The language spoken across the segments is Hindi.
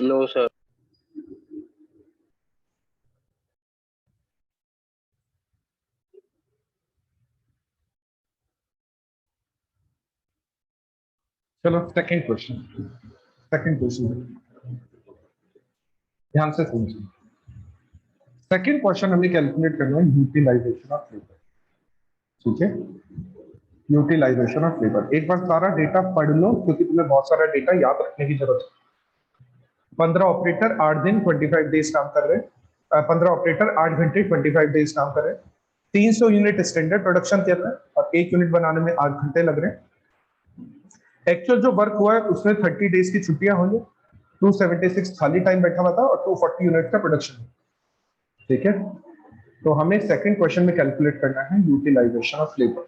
No sir. चलो सेकंड क्वेश्चन ध्यान से समझिए। सेकंड क्वेश्चन हमें कैलकुलेट करना है यूटिलाइजेशन ऑफ लेबर। ठीक है, यूटिलाइजेशन ऑफ लेबर। एक बार सारा डेटा पढ़ लो क्योंकि तुम्हें बहुत सारा डेटा याद रखने की जरूरत है। 15 ऑपरेटर 8 दिन 25 डेज काम कर रहे हैं। 15 ऑपरेटर 8 घंटे 25 डेज काम कर रहे हैं। 300 यूनिट स्टैंडर्ड प्रोडक्शन कर रहे हैं और 1 यूनिट बनाने में 8 घंटे लग रहे हैं। एक्चुअल जो वर्क हुआ है उसमें 30 डेज की छुट्टियां हुई, 276 खाली टाइम बैठा हुआ था और 240 यूनिट का प्रोडक्शन। ठीक है, तो हमें सेकंड क्वेश्चन में कैलकुलेट करना है यूटिलाइजेशन ऑफ लेबर।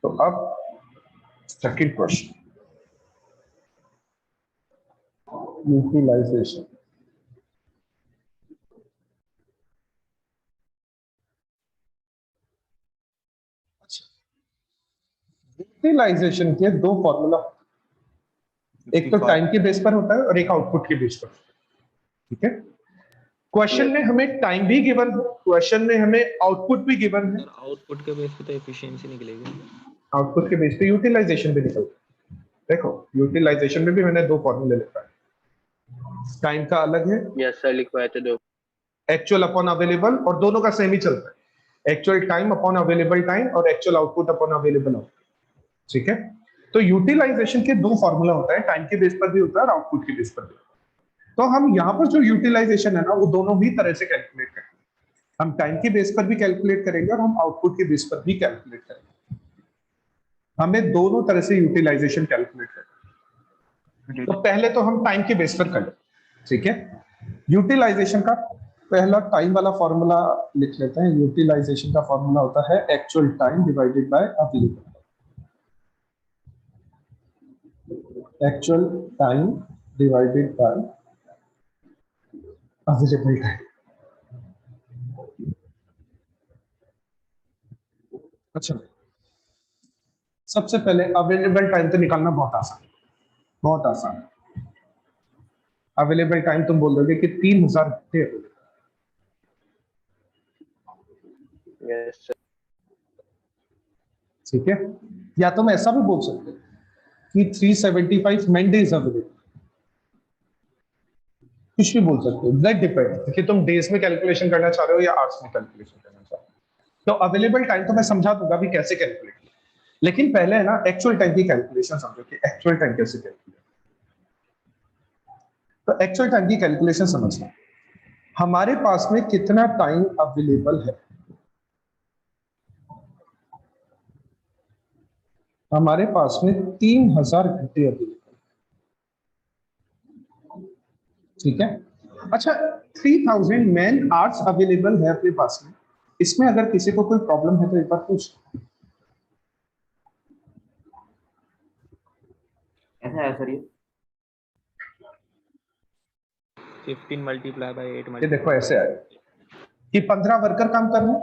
तो अब सेकंड क्वेश्चन, यूटिलाइजेशन। यूटिलाइजेशन के दो फॉर्मूला, एक तो टाइम के बेस पर होता है और एक आउटपुट के बेस पर। ठीक है, क्वेश्चन में हमें टाइम भी गिवन है, क्वेश्चन में हमें आउटपुट भी गिवन है। आउटपुट के बेस पे तो एफिशिएंसी निकलेगी, आउटपुट के बेस पे यूटिलाइजेशन भी निकलता है। देखो यूटिलाइजेशन में भी मैंने दो फॉर्मूले लिखा है, टाइम का अलग है, यस सर लिखवाए थे दो। एक्चुअल अपॉन अवेलेबल, और दोनों का सेम ही चलता है, actual time upon available time और actual output upon available output. ठीक है, तो यूटिलाइजेशन के दो फॉर्मूला होता है, टाइम के बेस पर भी होता है और आउटपुट के बेस पर भी। तो हम यहाँ पर जो यूटिलाइजेशन है ना वो दोनों भी तरह से कैलकुलेट करेंगे। हम टाइम के बेस पर भी कैलकुलेट करेंगे और हम आउटपुट के बेस पर भी कैलकुलेट करेंगे। हमें दोनों तरह से यूटिलाइजेशन कैलकुलेट करना है। तो पहले तो हम टाइम के बेस पर करें। ठीक है, यूटिलाइजेशन का पहला टाइम वाला फॉर्मूला लिख लेते हैं। यूटिलाइजेशन का फॉर्मूला होता है actual time divided by available. Actual time divided by available time. अच्छा, सबसे पहले अवेलेबल टाइम तो निकालना बहुत आसान, बहुत आसान। अवेलेबल टाइम तुम बोल दोगे कि 3000 घंटे। Yes sir. ठीक है, या तुम ऐसा भी बोल सकते हो कि 375 मैन डेज अवेलेबल, कुछ भी बोल सकते हो, दैट डिपेंड कि तुम डेज में कैलकुलेशन करना चाह रहे हो या आवर्स में कैलकुलेशन करना चाह रहे हो। तो अवेलेबल टाइम तो मैं समझा दूंगा भी कैसे कैलकुलेट, लेकिन पहले है ना एक्चुअल टाइम की कैलकुलेशन समझो कि एक्चुअल टाइम कैसे कैलकुलेट। तो एक्चुअल टाइम की कैलकुलेशन समझना, हमारे पास में कितना टाइम अवेलेबल है। हमारे पास में 3000 घंटे अवेलेबल। ठीक है, अच्छा 3000 मैन आवर्स अवेलेबल है अपने पास में। इसमें अगर किसी को कोई प्रॉब्लम है तो एक बार पूछ। ऐसा है सर, ये 15 मल्टीप्लाई बाय 8 ये देखो ऐसे आए कि 15 वर्कर काम कर रहे हैं,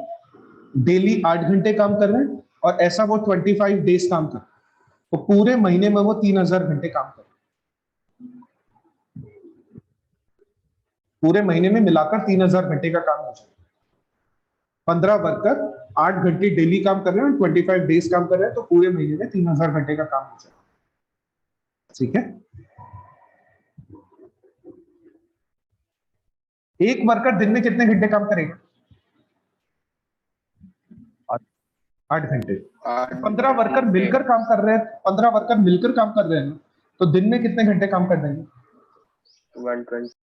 डेली 8 घंटे काम कर रहे हैं और ऐसा वो 25 डेज काम कर रहे हैं, तो पूरे महीने में वो 3000 घंटे काम कर रहे हैं। पूरे महीने में मिलाकर 3000 घंटे का काम हो जाए। 15 वर्कर 8 घंटे डेली काम कर रहे हैं और 25 डेज काम कर रहे हैं, तो पूरे महीने में 3000 घंटे का काम हो जाए। ठीक है, एक वर्कर दिन में कितने घंटे काम करेगा? 8 घंटे। 15 वर्कर मिलकर काम कर रहे हैं, 15 वर्कर मिलकर काम कर रहे हैं, तो दिन में कितने घंटे काम कर देंगे? 120।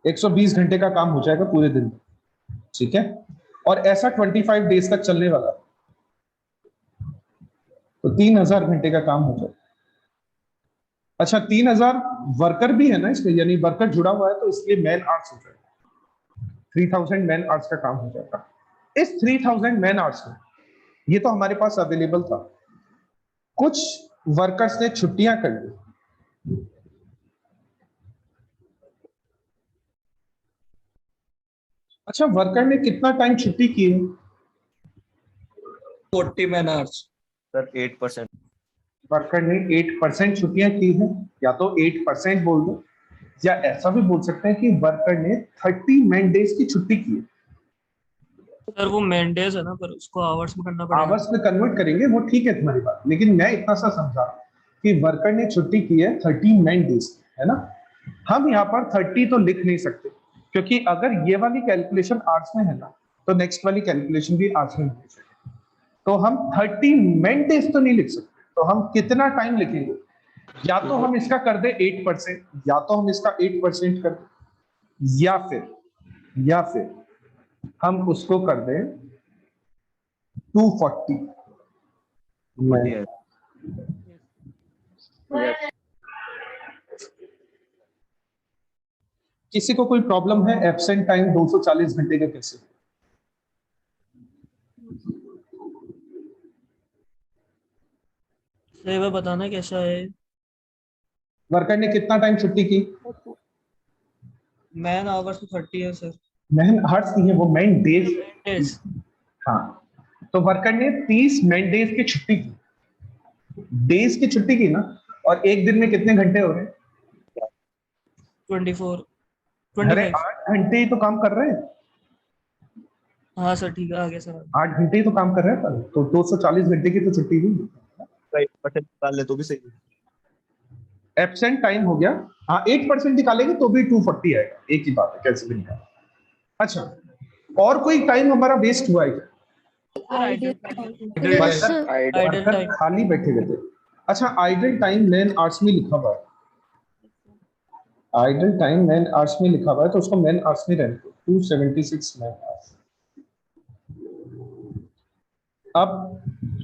120 घंटे का काम हो जाएगा पूरे दिन में। ठीक है, और ऐसा 25 डेज तक चलने वाला, तो 3000 घंटे का काम हो जाएगा। अच्छा 3000 वर्कर भी है ना इसमें, यानी वर्कर जुड़ा हुआ है, तो इसलिए मैन आवर्स हो जाएगा। 3000 मैन आवर्स का काम हो जाएगा। इस 3000 मैन आवर्स में ये तो हमारे पास अवेलेबल था, कुछ वर्कर्स ने छुट्टियां कर ली। अच्छा, वर्कर ने कितना टाइम छुट्टी की है? 40 मैन आवर्स सर 8%। वर्कर ने 8% छुट्टियां की है, या तो 8% बोल दो, या ऐसा भी बोल सकते हैं कि वर्कर ने 30 मैन डेज की छुट्टी की है। सर वो मैंडेज है ना, पर उसको आवर्स में करना पड़ेगा। आवर्स में कन्वर्ट करेंगे, वो ठीक है तुम्हारी बात, लेकिन मैं इतना सा समझा कि वर्कर ने छुट्टी की है 30 मैन डेज, है ना। हम यहाँ पर 30 तो लिख नहीं सकते, क्योंकि अगर ये वाली कैलकुलेशन आवर्स में है ना, तो नेक्स्ट वाली कैलकुलेशन भी आवर्स में होनी चाहिए। तो हम 30 मैन डेज तो नहीं लिख सकते, तो हम कितना टाइम लिखेंगे? या तो हम इसका कर दे 8%, या तो हम इसका 8% कर दे, या फिर हम उसको कर दें 240। Yes. किसी को कोई प्रॉब्लम है एब्सेंट टाइम 240 घंटे का कैसे? सर एक बार बताना कैसा है। वर्कर ने कितना टाइम छुट्टी की? मैन आवर्स तो 30 है सर। मैन हर्ट्स नहीं है, वो मैन डेज। मैंडेज हाँ, तो वर्कर ने 30 मैन डेज की छुट्टी की, डेज की छुट्टी की ना, और एक दिन में कितने घंटे हो रहे हैं? 24 अरे 25। 8 घंटे ही तो काम कर रहे हैं, हाँ सर ठीक है, आ गया सर। 8 घंटे ही तो काम कर रहे हैं पर, तो 240 घंटे की तो छुट्टी हुई। परसेंट निकाल ले तो भी सही है। एब्सेंट टाइम हो गया, हाँ 8% निकालेंगे तो भी 240 आएगा, एक ही बात है, कैसे भी निकालें। अच्छा, और कोई टाइम हमारा वेस्ट हुआ है क्या? Yes, sir. Idle. Idle worker time. खाली बैठे हुए थे। अच्छा, आइडल टाइम मैन आवर्स में लिखा हुआ है, आइडल टाइम मैन आवर्स में लिखा हुआ है, तो उसको मैन आवर्स में रहने दो, 276 मैन आवर्स। अब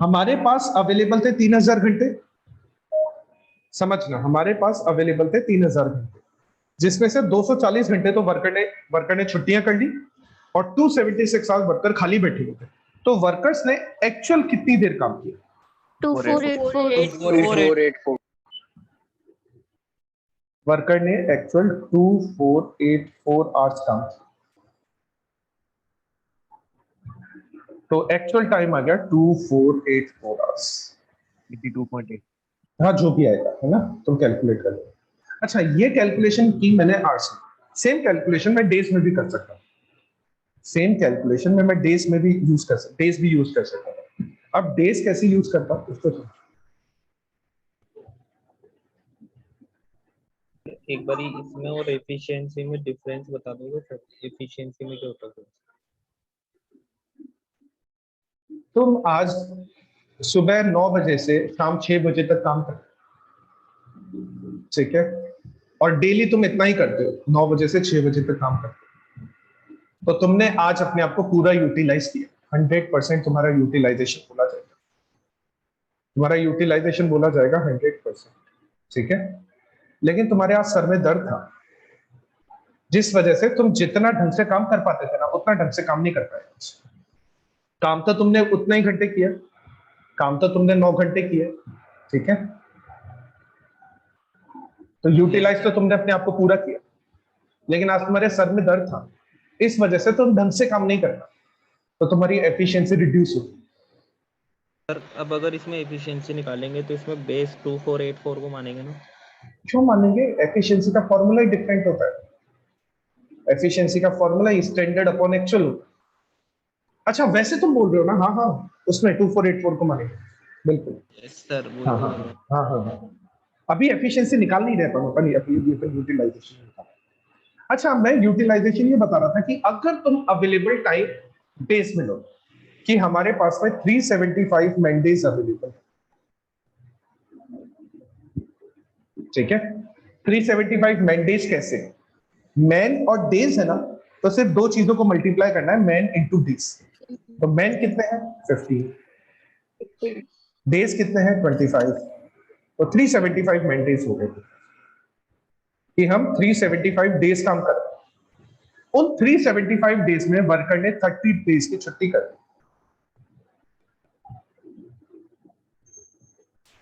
हमारे पास अवेलेबल थे 3000 घंटे, समझना, हमारे पास अवेलेबल थे 3000 घंटे, जिसमें से 240 घंटे तो वर्कर ने छुट्टियां कर ली, और 276 आवर्स वर्कर खाली बैठे हुए थे। तो वर्कर्स ने एक्चुअल कितनी देर काम किया? 2484. 2484. वर्कर ने एक्चुअल 2484 आवर्स काम किया, तो एक्चुअल टाइम आ गया 2484 आवर्स। 82.8। हाँ, जो भी आएगा, है ना, तुम कैलकुलेट कर लो। अच्छा, ये कैलकुलेशन की मैंने आवर्स में, सेम कैलकुलेशन मैं डेज में भी कर सकता हूँ, सेम कैलकुलेशन में मैं डेज में भी यूज कर सकता, डेज भी यूज कर सकता हूँ। अब डेज कैसे यूज करता हूँ उसको समझो। एक बारी इसमें और एफिशिएंसी में डिफरेंस बता दोगे सर? एफिशिएंसी में क्या होता है? तुम आज सुबह 9 बजे से शाम 6 बजे तक काम करते हो, ठीक है, और डेली तुम इतना ही करते हो, 9 बजे से 6 बजे तक काम करते हो, तो तुमने आज अपने आप को पूरा यूटिलाइज किया, 100% तुम्हारा यूटिलाइजेशन बोला जाएगा, तुम्हारा यूटिलाइजेशन बोला जाएगा 100%, ठीक है। लेकिन तुम्हारे आज सर में दर्द था, जिस वजह से तुम जितना ढंग से काम कर पाते थे ना, उतना ढंग से काम नहीं कर पाए। काम तो तुमने उतना ही घंटे किया, काम तो तुमने 9 घंटे किए, ठीक है, तो यूटिलाइज तो तुमने अपने आप को पूरा किया, लेकिन आज तुम्हारे सर में दर्द था, इस वजह से तुम ढंग से काम नहीं करना, तो तुम्हारी एफिशिएंसी रिड्यूस होगी। सर अब अगर इसमें एफिशिएंसी निकालेंगे तो इसमें बेस 2484 को मानेंगे ना? क्यों मानेंगे? एफिशिएंसी का फॉर्मूला ही डिफरेंट होता है, एफिशिएंसी का फॉर्मूला स्टैंडर्ड अपॉन एक्चुअल होता है। अच्छा, वैसे तुम बोल रहे हो ना, हाँ हाँ, उसमें 2484 को मानेंगे, बिल्कुल। यस सर, वो हाँ हाँ हाँ हाँ हाँ, अभी एफिशिएंसी निकाल नहीं रहता हूँ, अभी यूटिलाइजेशन निकाल। अच्छा, मैं यूटिलाइजेशन ये बता रहा था कि अगर तुम अवेलेबल टाइम डेज में लो, कि हमारे पास में 375 मैन डेज अवेलेबल, ठीक है, 375 मैन डेज कैसे? मैन और डेज है ना, तो सिर्फ दो चीजों को मल्टीप्लाई करना है, मैन इंटू डेज। तो मैन कितने हैं? 50, डेज कितने हैं? 25, तो 375 मैन डेज हो गए, कि हम 375 डेज काम कर रहे हैं। उन 375 डेज में वर्कर ने 30 डेज की छुट्टी कर दी,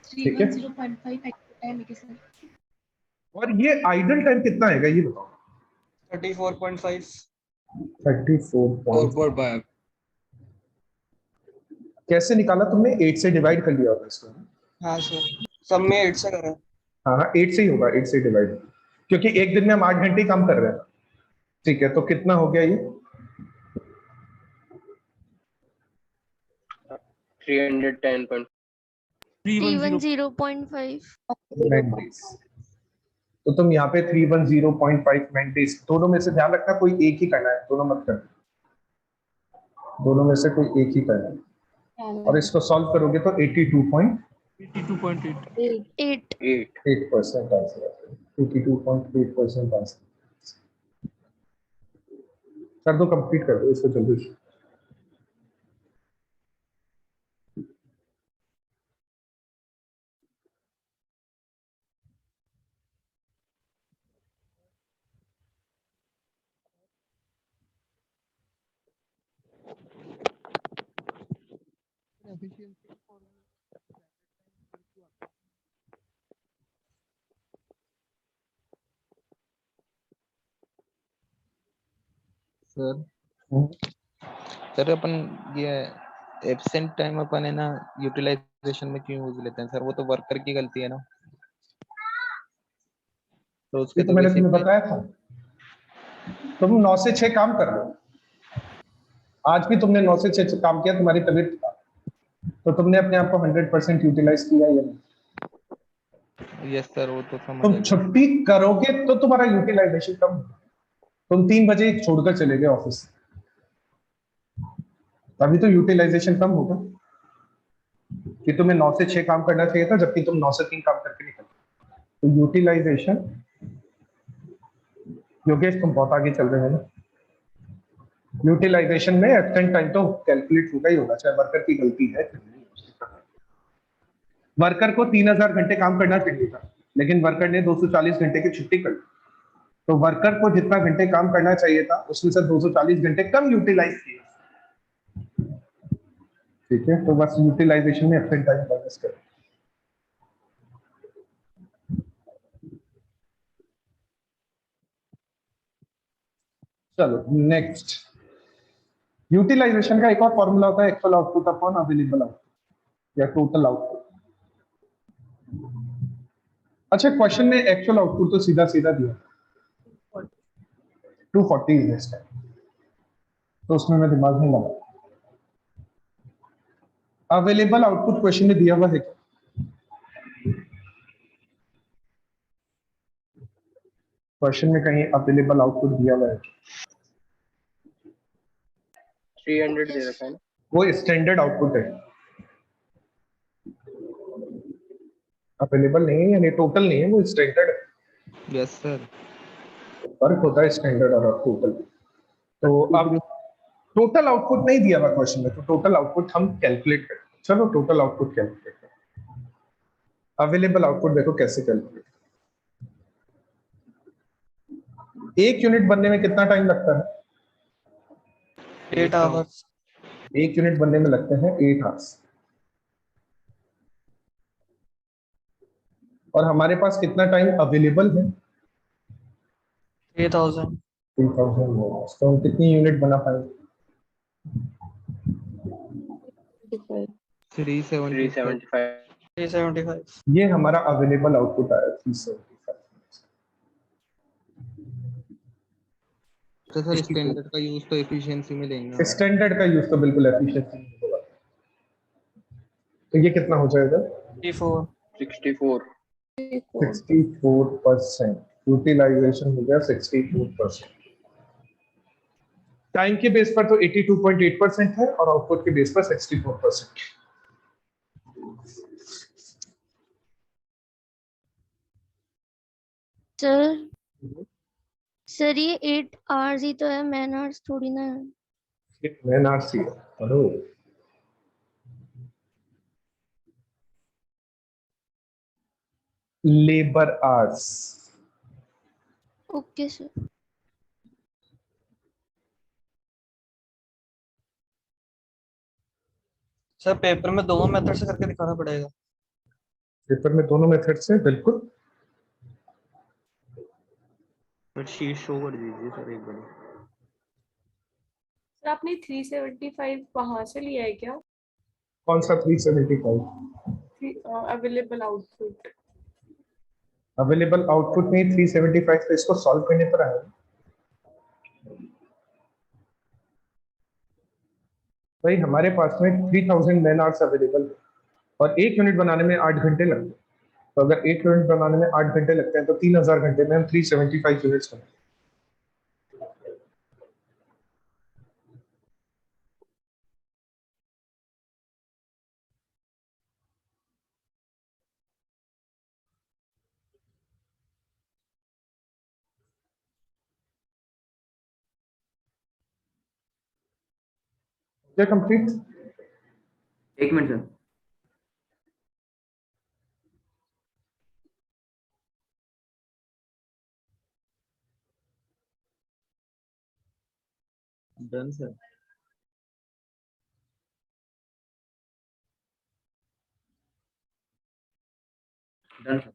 ठीक है, 310.5 और ये आइडल टाइम कितना आएगा ये बताओ? 34.5। 34.5 कैसे निकाला तुमने? 8 से डिवाइड कर लिया होगा इसको। हाँ सर, सब में 8 से करा। हाँ हाँ 8 से ही होगा, 8 से डिवाइड, क्योंकि एक दिन में हम 8 घंटे ही काम कर रहे हैं। ठीक है, तो कितना हो गया ये? 310. 310 मैंडेज। तो तुम यहाँ पे 310.5 मैंडेज, दोनों में से ध्यान रखना कोई एक ही करना है, दोनों मत करना, दोनों में से कोई एक ही करना है। और इसको सॉल्व करोगे तो 82.8 82.8 8. परसेंट आंसर आता है। 82.8% आंसर। कर दो, कंप्लीट कर दो इसको जल्दी से। सर सर अपन ये एब्सेंट टाइम अपन है ना यूटिलाइजेशन में क्यों यूज लेते हैं सर? वो तो वर्कर की गलती है ना, तो उसके ये तो तो मैंने बेसिक तुम्हें बताया था, तुम 9 से 6 काम कर रहे हो, आज भी तुमने 9 से 6 काम किया, तुम्हारी तबीयत खराब, तो तुमने अपने आप को 100% यूटिलाइज किया या नहीं? यस सर, वो तो समझ आ तुम गया। छुट्टी करोगे तो तुम्हारा यूटिलाइजेशन कम होगा। तुम 3 बजे छोड़कर चले गए ऑफिस, तभी तो यूटिलाइजेशन कम होगा। कि तुम्हें 9 से 6 काम करना चाहिए था, जबकि तुम 9 से 3 काम करके निकल। तो यूटिलाइजेशन, योगेश तुम बहुत आगे चल रहे हैं ना, यूटिलाइजेशन में एब्सेंट टाइम तो कैलकुलेट होगा ही होगा, चाहे वर्कर की गलती है। वर्कर को 3000 घंटे काम करना चाहिए था, लेकिन वर्कर ने 240 घंटे की छुट्टी कर ली, तो वर्कर को जितना घंटे काम करना चाहिए था उसमें से 240 घंटे कम यूटिलाइज किए। ठीक है, तो बस यूटिलाइजेशन में एब्सेंट टाइम माइनस करें। चलो नेक्स्ट, यूटिलाइजेशन का एक और फॉर्मूला होता है, actual output upon available output या टोटल आउटपुट। अच्छा, क्वेश्चन में एक्चुअल आउटपुट तो सीधा सीधा दिया 240 इज, तो उसमें मैं दिमाग नहीं लगा। अवेलेबल आउटपुट क्वेश्चन में दिया हुआ है क्या? क्वेश्चन में कहीं अवेलेबल आउटपुट दिया हुआ है? 300 दे रखा है ना. वो स्टैंडर्ड आउटपुट है, अवेलेबल नहीं है, यानी टोटल नहीं है, वो स्टैंडर्ड है। Yes sir. फर्क होता है स्टैंडर्ड और टोटल। तो अब टोटल आउटपुट नहीं दिया हुआ क्वेश्चन में, तो टोटल आउटपुट हम कैलकुलेट करें। चलो टोटल आउटपुट कैलकुलेट करें। अवेलेबल आउटपुट देखो कैसे कैलकुलेट। एक यूनिट बनने में कितना टाइम लगता है? 8 आवर्स। एक यूनिट बनने में लगते हैं 8 आवर्स। और हमारे पास कितना टाइम अवेलेबल है? 3000। 3000 यूनिट्स। तो हम कितनी यूनिट बना पाएंगे? 375। 375. 375। ये हमारा अवेलेबल आउटपुट आया 375। तो सर स्टैंडर्ड का यूज तो एफिशिएंसी में लेंगे हमारा। स्टैंडर्ड का यूज तो बिल्कुल एफिशिएंसी नहीं होगा। तो ये कितना हो जाएगा? 64। 64. 64%। यूटिलाइजेशन हो गया 64%। टाइम के बेस पर तो 82.8% है और आउटपुट के बेस पर 64%। सर सर ये 8 आवर्स ही तो है, मैन आवर्स थोड़ी ना है। मैन आवर्स ही है। पढ़ो। Labour hours. Okay sir. Sir paper में दोनों मेथड से करके दिखाना पड़ेगा। पेपर में दोनों मेथड से, बिल्कुल। सर शीट शो कर दीजिए सर एक बार। सर आपने 375 वहां से लिया है क्या? कौन सा 375? Available output. अवेलेबल आउटपुट में 375, तो इसको सॉल्व करने पर आया। भाई हमारे पास में 3000 मैन आवर्स अवेलेबल है और 1 यूनिट बनाने में 8 घंटे लगते हैं। तो अगर 1 यूनिट बनाने में 8 घंटे लगते हैं तो 3000 घंटे में हम 375 यूनिट्स बनाएंगे। क्या कंप्लीट? एक minute sir. Done sir. Done sir.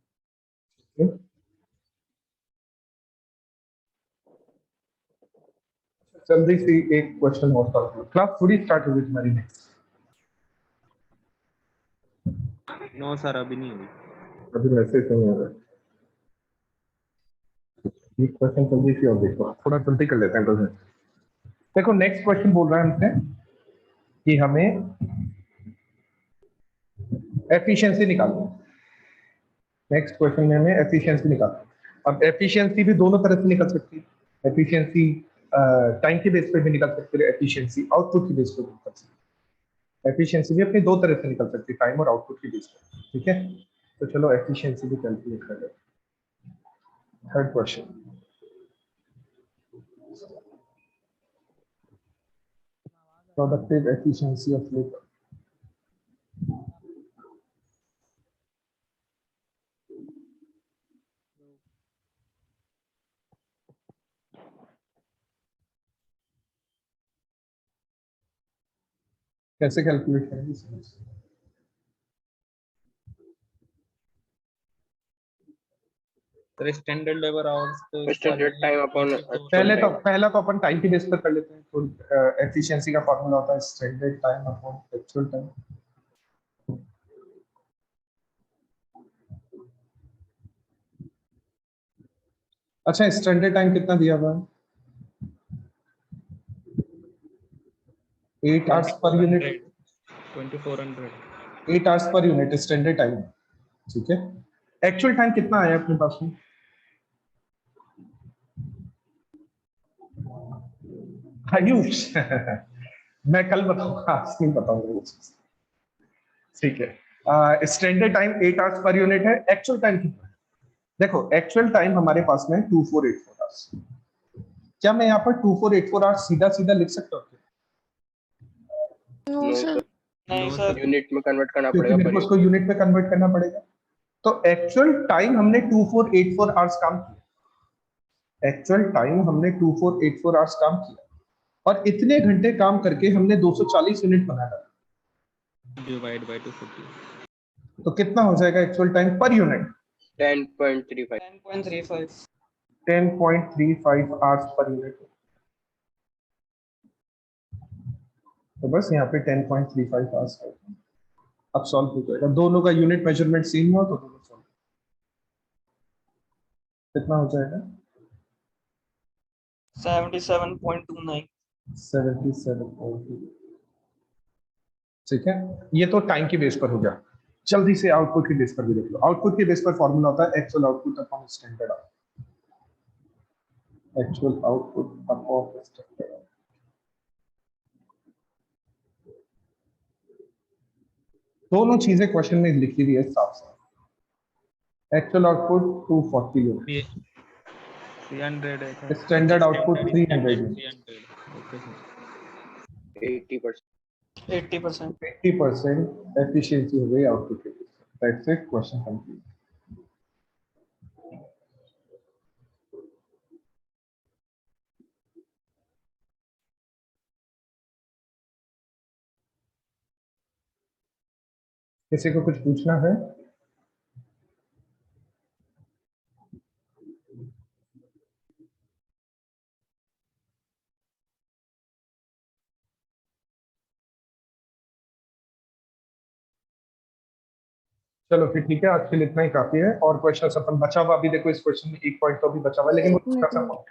जल्दी से एक क्वेश्चन और सॉल्व करो। क्लास थोड़ी स्टार्ट होगी तुम्हारी नेक्स्ट? नो सर अभी नहीं हुई। अभी मैसेज नहीं आ रहा। एक क्वेश्चन जल्दी से और देखो, थोड़ा जल्दी कर लेते हैं तो। देखो नेक्स्ट क्वेश्चन बोल रहा है हमसे कि हमें एफिशिएंसी निकालनी। नेक्स्ट क्वेश्चन में हमें एफिशिएंसी निकालनी। अब एफिशिएंसी भी दोनों तरह से निकल सकती है। एफिशिएंसी टाइम के बेस पे भी निकल सकती है, एफिशिएंसी आउटपुट के बेस पे भी निकल सकती है। एफिशिएंसी भी अपनी दो तरह से निकल सकती है, टाइम और आउटपुट के बेस पे। ठीक है, तो चलो एफिशिएंसी भी कैलकुलेट कर लेते हैं। Third question, productive efficiency of labour. कैसे कैलकुलेट करेंगे? सर स्टैंडर्ड लेबर आवर्स तो स्टैंडर्ड टाइम अपॉन पहला तो अपन टाइम के बेस पर कर लेते हैं। तो एफिशिएंसी का फॉर्मूला होता है standard time upon actual time. अच्छा, स्टैंडर्ड टाइम कितना दिया हुआ है? 8 hours per unit. 2400। 8 hours per unit standard time. ठीक है, एक्चुअल टाइम कितना आया अपने पास में? आयुष मैं कल बताऊंगा, आज नहीं बताऊंगा वो चीज। ठीक है, standard time 8 hours per unit है। एक्चुअल टाइम कितना है? देखो एक्चुअल टाइम हमारे पास में 2484 आवर्स। क्या मैं यहाँ पर 2484 आवर्स सीधा सीधा लिख सकता हूँ? No no sir. सर, नहीं सर। यूनिट में कन्वर्ट करना क्योंकि पड़ेगा मेरे पर को उसको यूनिट में कन्वर्ट करना पड़ेगा। तो एक्चुअल टाइम हमने 2484 आवर्स काम किया। एक्चुअल टाइम हमने 2484 आवर्स काम किया और इतने घंटे काम करके हमने 240 यूनिट बना डाला। Divide by 240। तो कितना हो जाएगा actual time per unit? 10.35। 10.35। 10.35 hours per unit. तो बस यहाँ पे 10.35 आवर्स है। अब सॉल्व हो जाएगा। दोनों का यूनिट मेजरमेंट सेम हुआ तो दोनों सॉल्व। कितना हो जाएगा? 77.29। 77.2। ठीक है, ये तो टाइम के बेस पर हो गया। जल्दी से आउटपुट के बेस पर भी देख लो। आउटपुट के बेस पर फॉर्मूला होता है actual output upon standard output. Actual output upon standard output. दोनों चीजें क्वेश्चन में लिखी हुई है साफ साफ। एक्चुअल आउटपुट 240 यूनिट, 300 है। Standard output 300 unit. 300। Okay sir. 80%। 80%। 80% efficiency हो गई आउटपुट के। That's it, question complete. किसी को कुछ पूछना है? चलो फिर ठीक है, आज के लिए इतना ही काफी है। और क्वेश्चन अपन बचा हुआ, अभी देखो इस क्वेश्चन में एक पॉइंट तो अभी बचा हुआ है, लेकिन वो छोटा सा पॉइंट,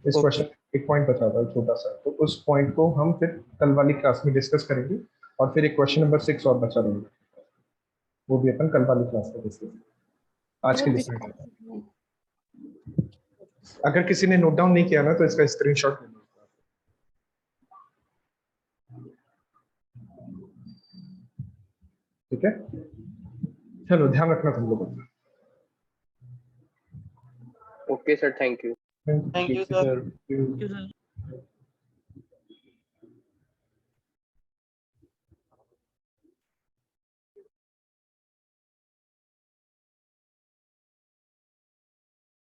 इस Okay. क्वेश्चन एक पॉइंट बचा हुआ है छोटा सा, तो उस पॉइंट को हम फिर कल वाली क्लास में डिस्कस करेंगे। और फिर एक क्वेश्चन नंबर 6 और बचा रहेगा, वो भी अपन कल वाली क्लास में डिस्कस। आज के लिए इतना ही। अगर किसी ने नोट डाउन नहीं किया ना तो इसका स्क्रीनशॉट ले लो। ठीक है, चलो ध्यान रखना तुम लोगों का। Okay, sir. Thank you. Thank you, sir. Thank you. Thank you, sir.